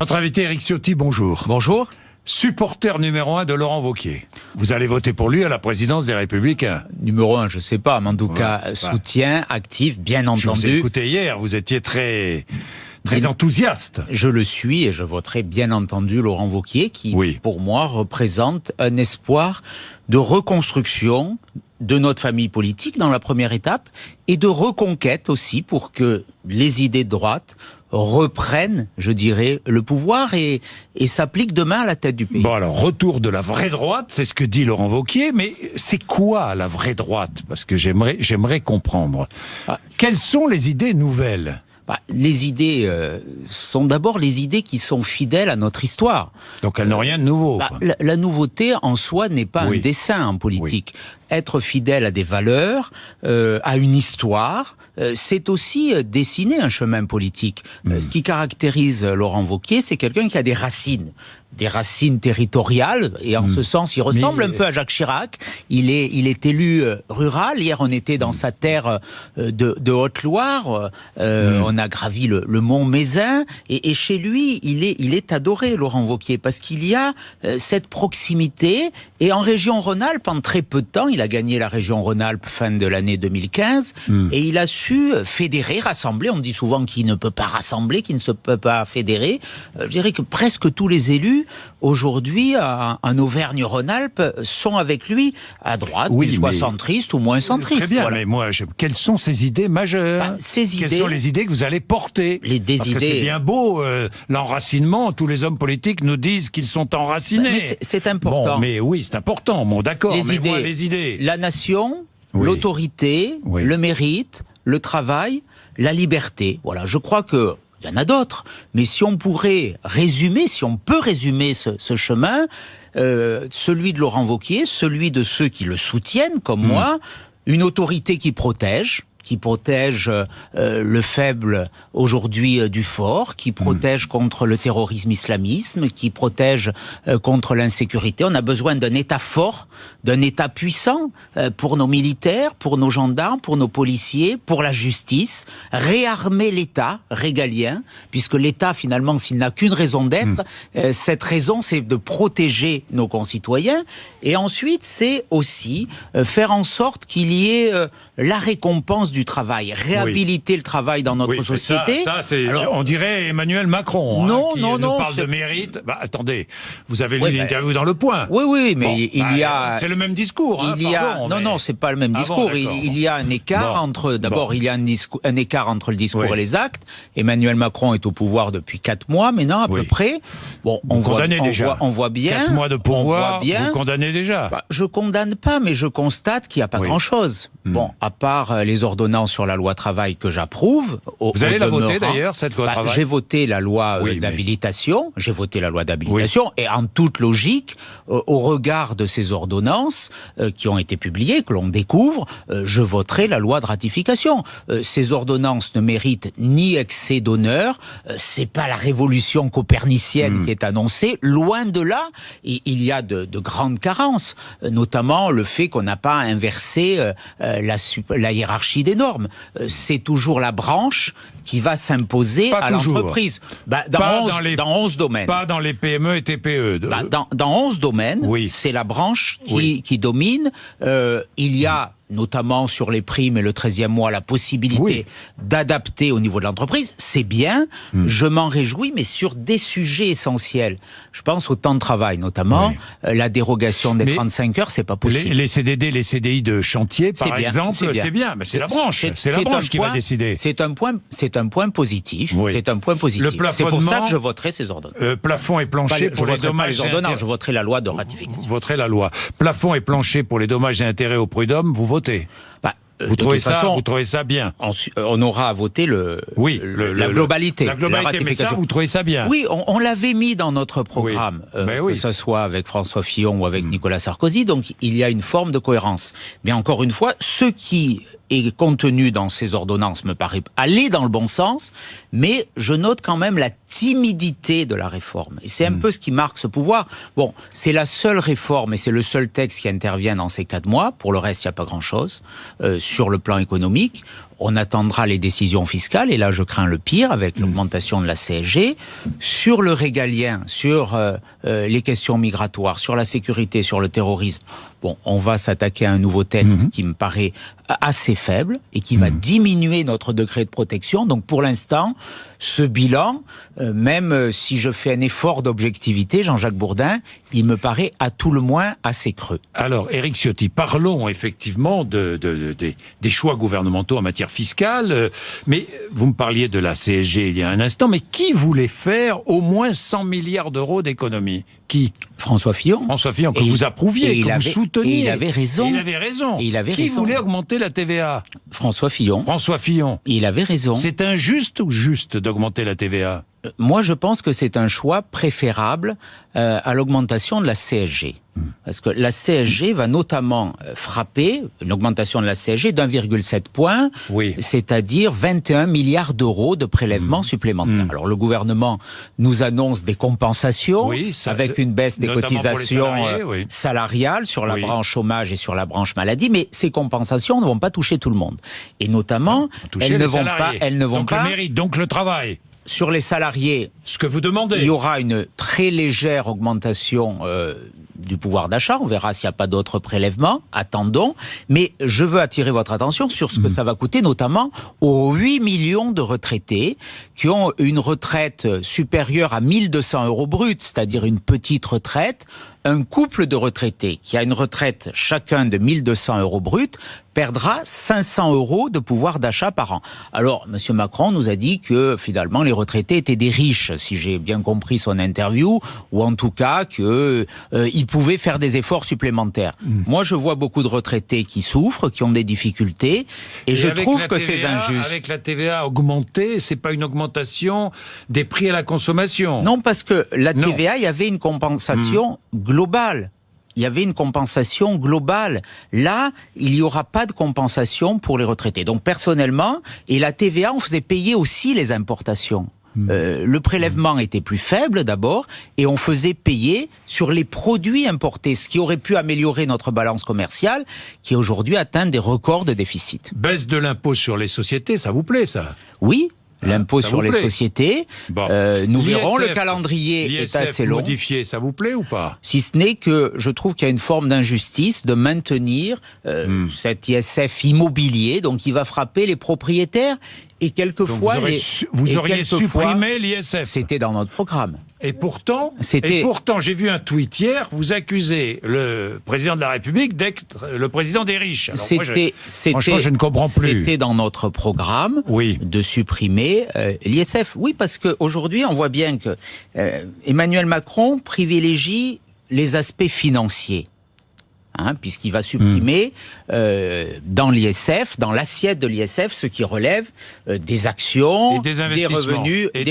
Notre invité Éric Ciotti, bonjour. Bonjour. Supporter numéro 1 de Laurent Wauquiez. Vous allez voter pour lui à la présidence des Républicains. Numéro 1, je sais pas, mais en tout cas, soutien actif, bien entendu. Je vous ai écouté hier, vous étiez très enthousiaste. Je le suis et je voterai bien entendu Laurent Wauquiez qui, pour moi, représente un espoir de reconstruction de notre famille politique dans la première étape et de reconquête aussi pour que les idées de droite reprennent, je dirais, le pouvoir et s'appliquent demain à la tête du pays. Bon alors, retour de la vraie droite, c'est ce que dit Laurent Wauquiez, mais c'est quoi la vraie droite? Parce que j'aimerais comprendre. Quelles sont les idées nouvelles? Les idées sont d'abord les idées qui sont fidèles à notre histoire. Donc elles n'ont rien de nouveau. La nouveauté en soi n'est pas un dessein en politique. Être fidèle à des valeurs, à une histoire, c'est aussi dessiner un chemin politique. Ce qui caractérise Laurent Wauquiez, c'est quelqu'un qui a des racines territoriales, et en ce sens, il ressemble un peu à Jacques Chirac. Il est élu rural. Hier, on était dans sa terre de Haute-Loire. On a gravi le mont Mézin, et chez lui, il est adoré, Laurent Wauquiez, parce qu'il y a cette proximité. Et en région Rhône-Alpes, en très peu de temps, il a gagné la région Rhône-Alpes fin de l'année 2015, et il a su fédérer, rassembler. On dit souvent qu'il ne peut pas rassembler, qu'il ne se peut pas fédérer. Je dirais que presque tous les élus aujourd'hui, en Auvergne-Rhône-Alpes, sont avec lui à droite, qu'ils soient centristes ou moins centristes. Très bien, mais moi, quelles sont ces idées majeures? Quelles sont les idées que vous allez porter? Parce que c'est bien beau, l'enracinement, tous les hommes politiques nous disent qu'ils sont enracinés. Mais c'est important. Bon, mais oui, c'est important, bon d'accord, mais moi, les idées... La nation, l'autorité, le mérite, le travail, la liberté. Voilà, je crois que il y en a d'autres, mais si on peut résumer ce chemin, celui de Laurent Wauquiez, celui de ceux qui le soutiennent, comme moi, une autorité qui protège le faible aujourd'hui du fort, qui protège contre le terrorisme islamisme, qui protège contre l'insécurité. On a besoin d'un État fort, d'un État puissant pour nos militaires, pour nos gendarmes, pour nos policiers, pour la justice, réarmer l'État régalien, puisque l'État, finalement, s'il n'a qu'une raison d'être, cette raison, c'est de protéger nos concitoyens. Et ensuite, c'est aussi faire en sorte qu'il y ait la récompense du travail, réhabiliter le travail dans notre société. Alors, on dirait Emmanuel Macron, qui nous parle de mérite. Attendez, vous avez lu l'interview dans Le Point. Oui, mais il y a... C'est le même discours. Non, c'est pas le même discours. Il y a un écart entre... D'abord, il y a un écart entre le discours et les actes. Emmanuel Macron est au pouvoir depuis 4 mois, maintenant, à peu près. Bon, on voit bien... 4 mois de pouvoir, vous condamnez déjà. Je condamne pas, mais je constate qu'il n'y a pas grand-chose. Bon, à part les ordonnances sur la loi travail que j'approuve. Vous allez la voter d'ailleurs, cette loi travail? J'ai voté la loi d'habilitation. J'ai voté la loi d'habilitation. Et en toute logique, au regard de ces ordonnances qui ont été publiées, que l'on découvre, je voterai la loi de ratification. Ces ordonnances ne méritent ni excès d'honneur. C'est pas la révolution copernicienne qui est annoncée. Loin de là, il y a de grandes carences, notamment le fait qu'on n'a pas inversé la hiérarchie des normes. C'est toujours la branche qui va s'imposer à l'entreprise. Dans 11 domaines. Pas dans les PME et TPE. Dans 11 domaines, c'est la branche qui domine. Il y a notamment sur les primes et le 13e mois, la possibilité d'adapter au niveau de l'entreprise. C'est bien, je m'en réjouis, mais sur des sujets essentiels. Je pense au temps de travail, notamment. La dérogation des 35 heures, c'est pas possible. Les CDD, les CDI de chantier, par exemple, c'est bien. Mais c'est la branche. C'est la branche qui va décider. C'est un point positif. C'est un point positif. C'est pour ça que je voterai ces ordonnances. Plafond et plancher pour les dommages et intérêts. Je voterai la loi de ratification. Vous voterez la loi. Plafond et plancher pour les dommages et intérêts au prud'homme, vous votez. Vous trouvez ça bien? On aura à voter la globalité. La globalité, mais ça, vous trouvez ça bien? Oui, on l'avait mis dans notre programme, que ce soit avec François Fillon ou avec Nicolas Sarkozy, donc il y a une forme de cohérence. Mais encore une fois, ce qui est contenu dans ces ordonnances me paraît aller dans le bon sens, mais je note quand même la timidité de la réforme. Et c'est un peu ce qui marque ce pouvoir. Bon, c'est la seule réforme et c'est le seul texte qui intervient dans ces 4 mois. Pour le reste, il n'y a pas grand-chose. Sur le plan économique, on attendra les décisions fiscales, et là je crains le pire avec l'augmentation de la CSG. Sur le régalien, sur les questions migratoires, sur la sécurité, sur le terrorisme, bon, on va s'attaquer à un nouveau texte qui me paraît assez faible et qui va diminuer notre degré de protection. Donc pour l'instant, ce bilan, même si je fais un effort d'objectivité, Jean-Jacques Bourdin, il me paraît à tout le moins assez creux. Alors, Éric Ciotti, parlons effectivement des choix gouvernementaux en matière fiscale. Mais vous me parliez de la CSG il y a un instant, mais qui voulait faire au moins 100 milliards d'euros d'économies? Qui? François Fillon. François Fillon, que vous approuviez, que vous souteniez. Et il avait raison. Et il avait raison. Et il avait Qui raison. voulait augmenter la TVA? François Fillon. François Fillon. Il avait raison. C'est injuste ou juste d'augmenter la TVA? Moi, je pense que c'est un choix préférable à l'augmentation de la CSG. Parce que la CSG va notamment frapper une augmentation de la CSG d'1,7 point, c'est-à-dire 21 milliards d'euros de prélèvements supplémentaires. Alors le gouvernement nous annonce des compensations avec une baisse des cotisations salariales sur la branche chômage et sur la branche maladie, mais ces compensations ne vont pas toucher tout le monde. Et notamment, elles ne vont pas... le mérite, donc le travail. Sur les salariés, ce que vous demandez, il y aura une très légère augmentation du pouvoir d'achat. On verra s'il n'y a pas d'autres prélèvements. Attendons. Mais je veux attirer votre attention sur ce que ça va coûter, notamment aux 8 millions de retraités qui ont une retraite supérieure à 1 200 euros bruts, c'est-à-dire une petite retraite. Un couple de retraités qui a une retraite chacun de 1 200 euros bruts perdra 500 euros de pouvoir d'achat par an. Alors, M. Macron nous a dit que finalement les retraités étaient des riches, si j'ai bien compris son interview, ou en tout cas qu'ils pouvaient faire des efforts supplémentaires. Moi, je vois beaucoup de retraités qui souffrent, qui ont des difficultés, et je trouve que c'est injuste. Avec la TVA augmentée, c'est pas une augmentation des prix à la consommation. Non, parce que la TVA, il y avait une compensation globale. Il y avait une compensation globale. Là, il n'y aura pas de compensation pour les retraités. Donc personnellement, et la TVA, on faisait payer aussi les importations. Le prélèvement était plus faible d'abord, et on faisait payer sur les produits importés, ce qui aurait pu améliorer notre balance commerciale, qui aujourd'hui atteint des records de déficit. Baisse de l'impôt sur les sociétés, ça vous plaît ça? Oui. L'impôt sur les sociétés, nous verrons, le calendrier est assez long. Modifié, ça vous plaît ou pas? Si ce n'est que je trouve qu'il y a une forme d'injustice de maintenir cet ISF immobilier, donc qui va frapper les propriétaires. Et quelquefois, vous auriez supprimé l'ISF. C'était dans notre programme. Et pourtant, j'ai vu un tweet hier, vous accusez le président de la République d'être le président des riches. Alors franchement, je ne comprends plus. C'était dans notre programme de supprimer l'ISF. Oui, parce qu'aujourd'hui, on voit bien que Emmanuel Macron privilégie les aspects financiers. Puisqu'il va supprimer dans l'ISF, dans l'assiette de l'ISF, ce qui relève des actions, des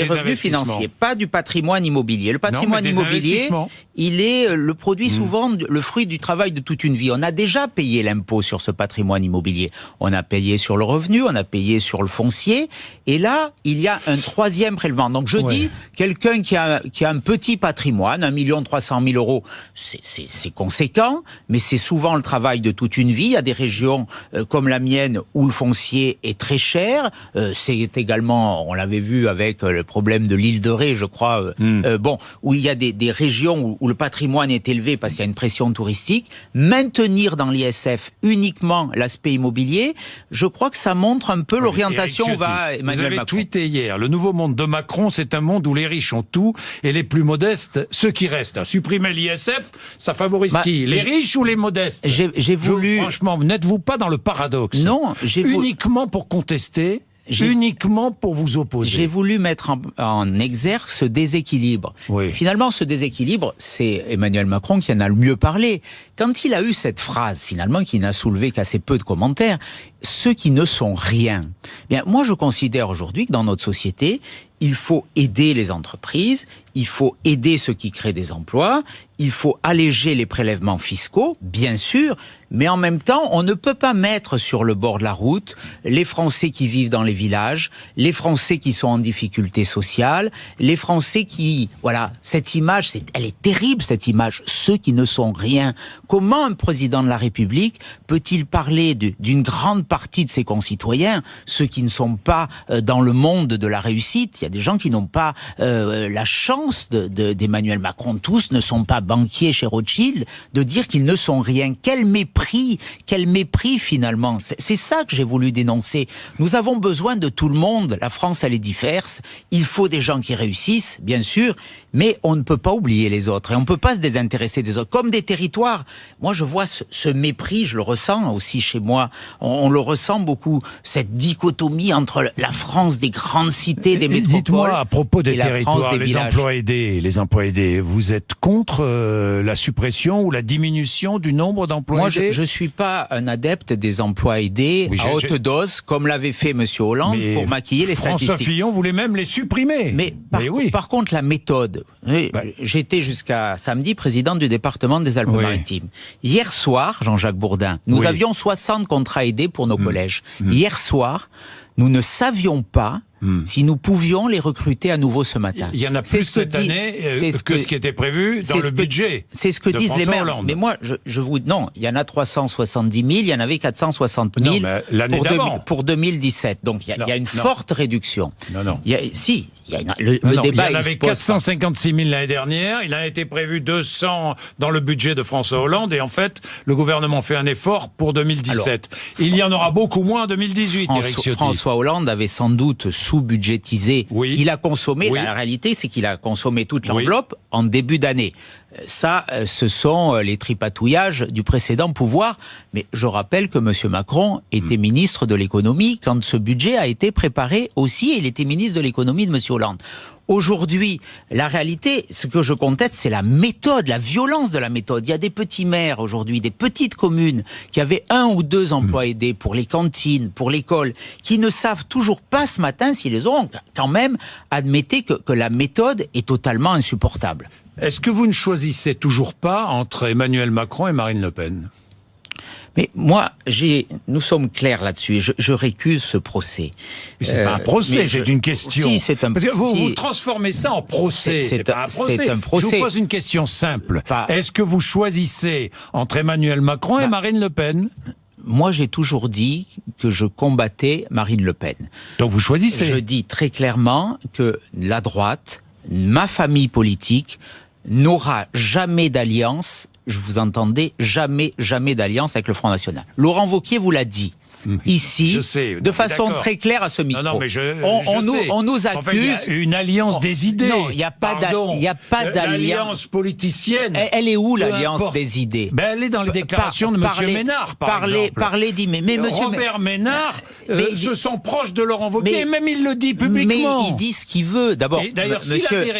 revenus financiers, pas du patrimoine immobilier. Le patrimoine immobilier, il est le produit souvent, le fruit du travail de toute une vie. On a déjà payé l'impôt sur ce patrimoine immobilier. On a payé sur le revenu, on a payé sur le foncier, et là, il y a un troisième prélèvement. Donc je dis, quelqu'un qui a un petit patrimoine, 1 300 000 euros, c'est conséquent, mais c'est souvent le travail de toute une vie. Il y a des régions comme la mienne où le foncier est très cher. C'est également, on l'avait vu avec le problème de l'île de Ré, je crois, où il y a des régions où le patrimoine est élevé parce qu'il y a une pression touristique. Maintenir dans l'ISF uniquement l'aspect immobilier, je crois que ça montre un peu l'orientation où va Emmanuel Macron. Vous avez tweeté hier, le nouveau monde de Macron, c'est un monde où les riches ont tout et les plus modestes, ceux qui restent. Supprimer l'ISF, ça favorise qui? Les riches ou les modestes? J'ai voulu... Franchement, n'êtes-vous pas dans le paradoxe? Non, uniquement pour contester, uniquement pour vous opposer. J'ai voulu mettre en exergue ce déséquilibre. Finalement, ce déséquilibre, c'est Emmanuel Macron qui en a le mieux parlé. Quand il a eu cette phrase, finalement, qui n'a soulevé qu'assez peu de commentaires, ceux qui ne sont rien. Bien, moi, je considère aujourd'hui que dans notre société, il faut aider les entreprises, il faut aider ceux qui créent des emplois, il faut alléger les prélèvements fiscaux, bien sûr, mais en même temps, on ne peut pas mettre sur le bord de la route les Français qui vivent dans les villages, les Français qui sont en difficulté sociale, les Français qui... Voilà, cette image, elle est terrible, cette image. Ceux qui ne sont rien. Comment un président de la République peut-il parler d'une grande partie de ses concitoyens, ceux qui ne sont pas dans le monde de la réussite? Il y a des gens qui n'ont pas la chance d'Emmanuel Macron. Tous ne sont pas banquiers chez Rothschild, de dire qu'ils ne sont rien. Quel mépris finalement. C'est ça que j'ai voulu dénoncer. Nous avons besoin de tout le monde. La France, elle est diverse. Il faut des gens qui réussissent, bien sûr, mais on ne peut pas oublier les autres et on ne peut pas se désintéresser des autres. Comme des territoires. Moi, je vois ce mépris, je le ressens aussi chez moi. On le ressent beaucoup, cette dichotomie entre la France des grandes cités, des métropoles. Dites-moi, à propos des territoires, des les emplois aidés, vous êtes contre la suppression ou la diminution du nombre d'emplois aidés? Je ne suis pas un adepte des emplois aidés à haute dose, comme l'avait fait M. Hollande pour maquiller les statistiques. François Fillon voulait même les supprimer. Mais par contre, la méthode. J'étais jusqu'à samedi président du département des Alpes-Maritimes. Hier soir, Jean-Jacques Bourdin, nous avions 60 contrats aidés pour nos collèges. Hier soir, nous ne savions pas si nous pouvions les recruter à nouveau ce matin. Il y en a plus cette année que ce qui était prévu dans le budget. C'est ce que disent les maires. Mais moi, non, il y en a 370 000, il y en avait 460 000 pour 2017. Donc il y a une forte réduction. Non. Le débat il y en avait 456 000 l'année dernière, il a été prévu 200 dans le budget de François Hollande et en fait, le gouvernement fait un effort pour 2017. Il y en aura beaucoup moins en 2018, Éric Ciotti. François Hollande avait sans doute sous-budgétisé. Il a consommé, la réalité c'est qu'il a consommé toute l'enveloppe en début d'année. Ça, ce sont les tripatouillages du précédent pouvoir. Mais je rappelle que M. Macron était ministre de l'économie quand ce budget a été préparé aussi. Il était ministre de l'économie de M. Hollande. Aujourd'hui, la réalité, ce que je conteste, c'est la méthode, la violence de la méthode. Il y a des petits maires aujourd'hui, des petites communes qui avaient 1 ou 2 emplois aidés pour les cantines, pour l'école, qui ne savent toujours pas ce matin s'ils les auront. Quand même, admettez que la méthode est totalement insupportable. Est-ce que vous ne choisissez toujours pas entre Emmanuel Macron et Marine Le Pen? Mais moi, nous sommes clairs là-dessus. Je récuse ce procès. Mais c'est pas un procès, c'est une question. Si, c'est un procès. Vous transformez ça en procès. C'est pas un procès. C'est un procès. Je vous pose une question simple. Est-ce que vous choisissez entre Emmanuel Macron et Marine Le Pen? Moi, j'ai toujours dit que je combattais Marine Le Pen. Donc vous choisissez? Je dis très clairement que la droite, ma famille politique, n'aura jamais d'alliance, je vous entendais, jamais d'alliance avec le Front National. Laurent Wauquiez vous l'a dit. Ici, de façon très claire à ce micro. Non, mais on nous accuse. En fait, il y a une alliance des idées. Non, il n'y a pas d'alliance. L'alliance politicienne. Elle est où l'alliance des idées? Elle est dans les déclarations de M. Ménard, par exemple. Robert Ménard se sent proche de Laurent Wauquiez, et même il le dit publiquement. Mais il dit ce qu'il veut. D'abord, d'ailleurs,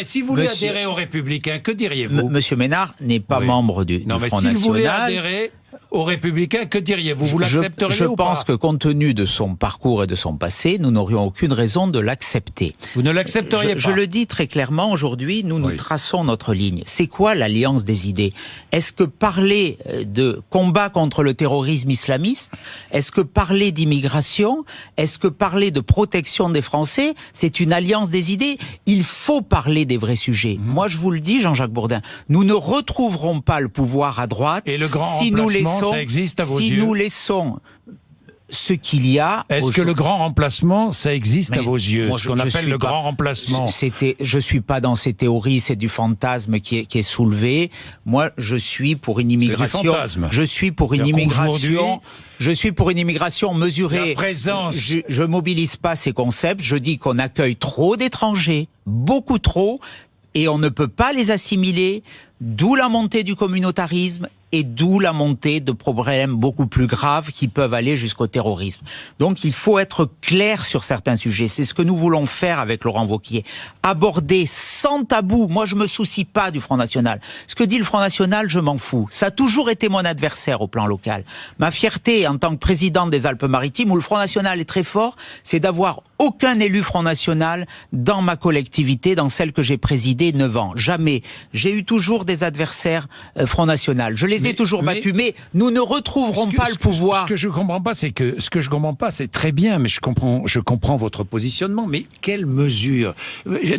si vous voulez adhérer aux Républicains, que diriez-vous? Monsieur Ménard n'est pas membre du Front National. Non, mais s'il voulait adhérer aux Républicains, que diriez-vous? Vous l'accepteriez ou pas? Je pense que compte tenu de son parcours et de son passé, nous n'aurions aucune raison de l'accepter. Vous ne l'accepteriez pas? Je le dis très clairement, aujourd'hui, nous traçons notre ligne. C'est quoi l'alliance des idées? Est-ce que parler de combat contre le terrorisme islamiste? Est-ce que parler d'immigration? Est-ce que parler de protection des Français? C'est une alliance des idées? Il faut parler des vrais sujets. Moi, je vous le dis, Jean-Jacques Bourdin, nous ne retrouverons pas le pouvoir à droite et le grand remplacement, ça existe à vos yeux? Si nous laissons ce qu'il y a... Est-ce que le grand remplacement, ça existe à vos yeux? Ce qu'on appelle le grand remplacement. Je suis pas dans ces théories, c'est du fantasme qui est soulevé. Moi, je suis pour une immigration... Je suis pour une immigration... Je suis pour une immigration mesurée. La présence. Je mobilise pas ces concepts. Je dis qu'on accueille trop d'étrangers, beaucoup trop, et on ne peut pas les assimiler. D'où la montée du communautarisme et d'où la montée de problèmes beaucoup plus graves qui peuvent aller jusqu'au terrorisme. Donc il faut être clair sur certains sujets. C'est ce que nous voulons faire avec Laurent Wauquiez. Aborder sans tabou. Moi, je me soucie pas du Front National. Ce que dit le Front National, je m'en fous. Ça a toujours été mon adversaire au plan local. Ma fierté en tant que président des Alpes-Maritimes, où le Front National est très fort, c'est d'avoir aucun élu Front National dans ma collectivité, dans celle que j'ai présidée 9 ans. Jamais. J'ai eu toujours des adversaires Front National. Je les ai toujours battus, mais nous ne retrouverons pas le pouvoir. Ce que je comprends pas, c'est très bien, mais je comprends votre positionnement, mais quelle mesure?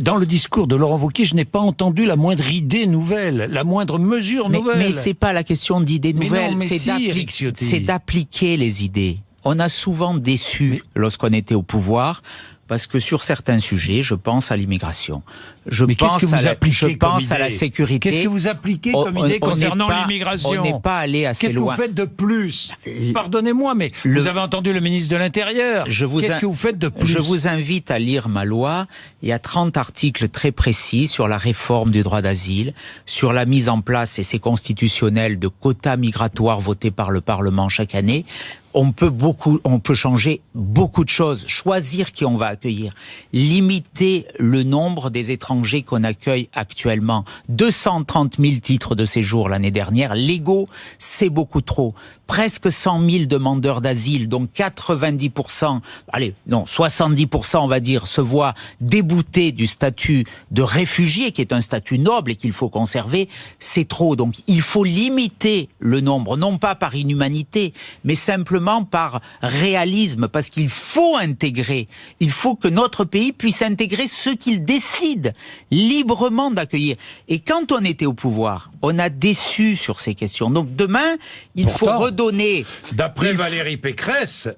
Dans le discours de Laurent Wauquiez, je n'ai pas entendu la moindre idée nouvelle, la moindre mesure nouvelle. Mais c'est pas la question d'idées nouvelles, c'est d'appliquer les idées. On a souvent déçu lorsqu'on était au pouvoir, parce que sur certains sujets, je pense à l'immigration. Je pense à la sécurité. Qu'est-ce que vous appliquez comme idée concernant l'immigration? On n'est pas allé assez loin. Qu'est-ce que vous faites de plus? Pardonnez-moi, mais vous avez entendu le ministre de l'Intérieur. Qu'est-ce que vous faites de plus? Je vous invite à lire ma loi. Il y a 30 articles très précis sur la réforme du droit d'asile, sur la mise en place, et c'est constitutionnel, de quotas migratoires votés par le Parlement chaque année. On peut changer beaucoup de choses, choisir qui on va accueillir, limiter le nombre des étrangers qu'on accueille actuellement. 230 000 titres de séjour l'année dernière, légaux, c'est beaucoup trop. Presque 100 000 demandeurs d'asile, donc 70%, 70% on va dire, se voient déboutés du statut de réfugié, qui est un statut noble et qu'il faut conserver, c'est trop. Donc il faut limiter le nombre, non pas par inhumanité, mais simplement par réalisme, parce qu'il faut intégrer, il faut que notre pays puisse intégrer ceux qu'il décide librement d'accueillir. Et quand on était au pouvoir, on a déçu sur ces questions. Donc demain, il faut redonner... D'après Valérie Pécresse...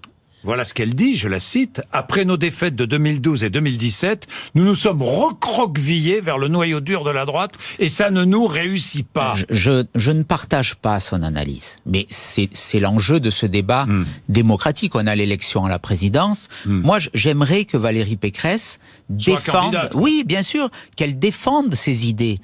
Voilà ce qu'elle dit, je la cite. « Après nos défaites de 2012 et 2017, nous nous sommes recroquevillés vers le noyau dur de la droite et ça ne nous réussit pas. » Je ne partage pas son analyse, mais c'est l'enjeu de ce débat démocratique. On a l'élection à la présidence. Moi, j'aimerais que Valérie Pécresse défende... Oui, bien sûr, qu'elle défende ses idées.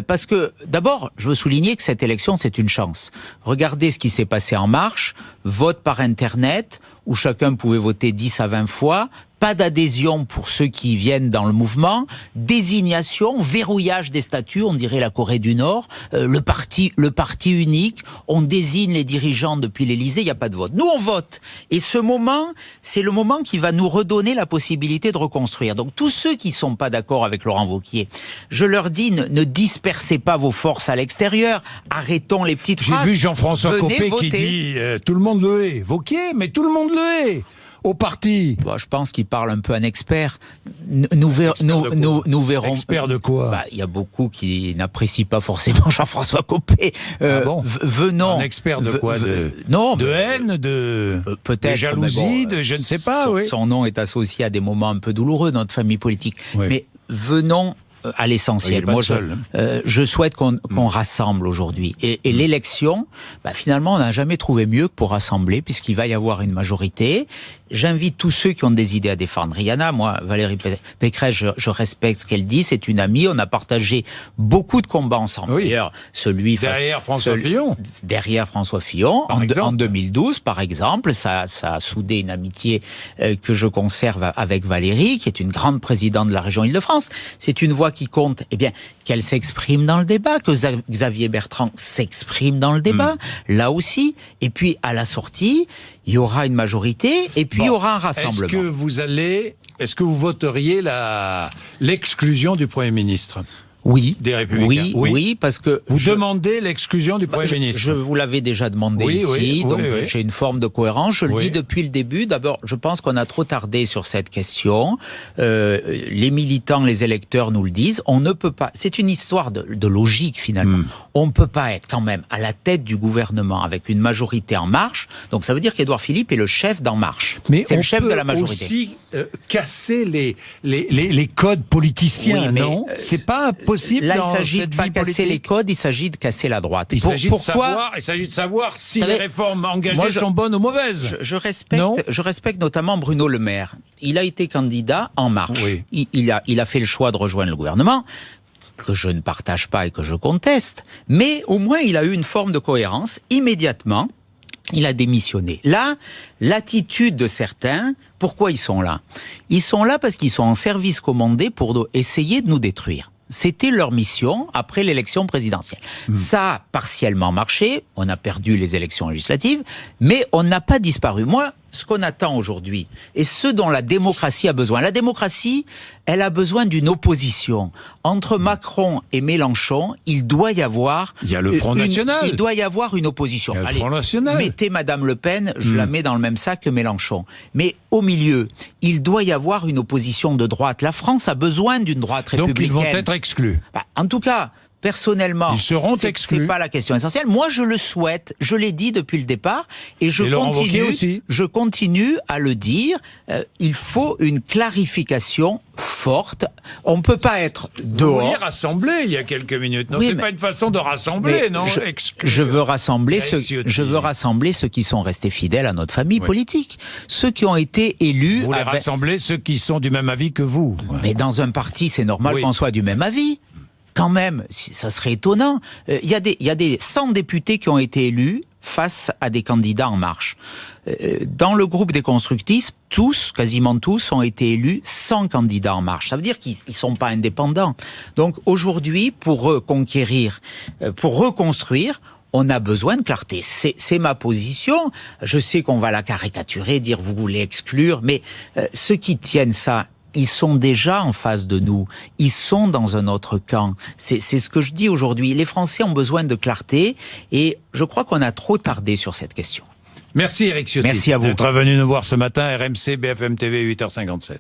Parce que, d'abord, je veux souligner que cette élection, c'est une chance. Regardez ce qui s'est passé en Marche, vote par Internet, où chacun pouvait voter 10 à 20 fois, pas d'adhésion pour ceux qui viennent dans le mouvement, désignation, verrouillage des statuts, on dirait la Corée du Nord, le parti unique, on désigne les dirigeants depuis l'Élysée, il n'y a pas de vote. Nous, on vote. Et ce moment, c'est le moment qui va nous redonner la possibilité de reconstruire. Donc tous ceux qui ne sont pas d'accord avec Laurent Wauquiez, je leur dis, ne dispersez pas vos forces à l'extérieur, arrêtons les petites phrases. J'ai vu Jean-François Copé qui dit tout le monde le hait. Wauquiez, mais tout le monde le hait. Au parti. Bon, je pense qu'il parle un peu un expert. Nous verrons. Expert de quoi? Il y a beaucoup qui n'apprécient pas forcément Jean-François Copé. Venons. Un expert de quoi? De haine, peut-être, de jalousie, de je ne sais pas. Son nom est associé à des moments un peu douloureux dans notre famille politique. Oui. Mais venons à l'essentiel. Moi, je souhaite qu'on rassemble aujourd'hui. Et l'élection, finalement, on n'a jamais trouvé mieux que pour rassembler, puisqu'il va y avoir une majorité. J'invite tous ceux qui ont des idées à défendre. Moi, Valérie Pécresse, je respecte ce qu'elle dit, c'est une amie, on a partagé beaucoup de combats ensemble. Oui. D'ailleurs, derrière François Fillon, en 2012, par exemple, ça a soudé une amitié que je conserve avec Valérie, qui est une grande présidente de la région Île-de-France. C'est une voix qui compte, qu'elle s'exprime dans le débat, que Xavier Bertrand s'exprime dans le débat, là aussi. Et puis, à la sortie, il y aura une majorité, et puis il y aura un rassemblement. Est-ce que vous voteriez l'exclusion du Premier ministre? Oui. Des Républicains. Oui, parce que... Vous demandez l'exclusion du Premier ministre. Je vous l'avais déjà demandé ici, donc j'ai une forme de cohérence. Je le dis depuis le début. D'abord, je pense qu'on a trop tardé sur cette question. Les militants, les électeurs nous le disent. On ne peut pas... C'est une histoire de logique, finalement. On ne peut pas être quand même à la tête du gouvernement avec une majorité en marche. Donc ça veut dire qu'Édouard Philippe est le chef d'En Marche. Mais c'est le chef de la majorité. Aussi casser les codes politiciens, non? C'est pas possible. Là, il s'agit de pas casser les codes, il s'agit de casser la droite. Il s'agit de savoir si les réformes engagées sont bonnes ou mauvaises. Je respecte notamment Bruno Le Maire. Il a été candidat En Marche. Il a fait le choix de rejoindre le gouvernement. que je ne partage pas et que je conteste, mais au moins il a eu une forme de cohérence. Immédiatement, il a démissionné. Là, l'attitude de certains, pourquoi ils sont là? Ils sont là parce qu'ils sont en service commandé pour essayer de nous détruire. C'était leur mission après l'élection présidentielle. Ça a partiellement marché, on a perdu les élections législatives, mais on n'a pas disparu. Moi, ce qu'on attend aujourd'hui, et ce dont la démocratie a besoin, la démocratie, elle a besoin d'une opposition. Entre Macron et Mélenchon, il doit y avoir... Il y a le Front National. Il doit y avoir une opposition. Il y a le Allez, Front National. Mettez Madame Le Pen, je la mets dans le même sac que Mélenchon. Mais au milieu, il doit y avoir une opposition de droite. La France a besoin d'une droite républicaine. Donc ils vont être exclus. En tout cas... Personnellement, ils seront exclus. C'est pas la question essentielle. Moi, je le souhaite. Je l'ai dit depuis le départ, et je continue à le dire. Il faut une clarification forte. On peut pas être dehors. Vous vouliez rassembler il y a quelques minutes. Non, oui, c'est pas une façon de rassembler, non. Je veux rassembler ceux qui sont restés fidèles à notre famille politique, ceux qui ont été élus. Vous voulez rassembler ceux qui sont du même avis que vous. Mais dans un parti, c'est normal qu'on soit du même avis. Quand même, ça serait étonnant. Il y a des 100 députés qui ont été élus face à des candidats En Marche. Dans le groupe des constructifs, quasiment tous, ont été élus sans candidat En Marche. Ça veut dire qu'ils sont pas indépendants. Donc aujourd'hui, pour reconquérir, pour reconstruire, on a besoin de clarté. C'est ma position. Je sais qu'on va la caricaturer, dire vous voulez exclure, mais ceux qui tiennent ça, ils sont déjà en face de nous. Ils sont dans un autre camp. C'est ce que je dis aujourd'hui. Les Français ont besoin de clarté et je crois qu'on a trop tardé sur cette question. Merci Éric Ciotti. Merci à vous. D'être venu nous voir ce matin, RMC BFM TV 8h57.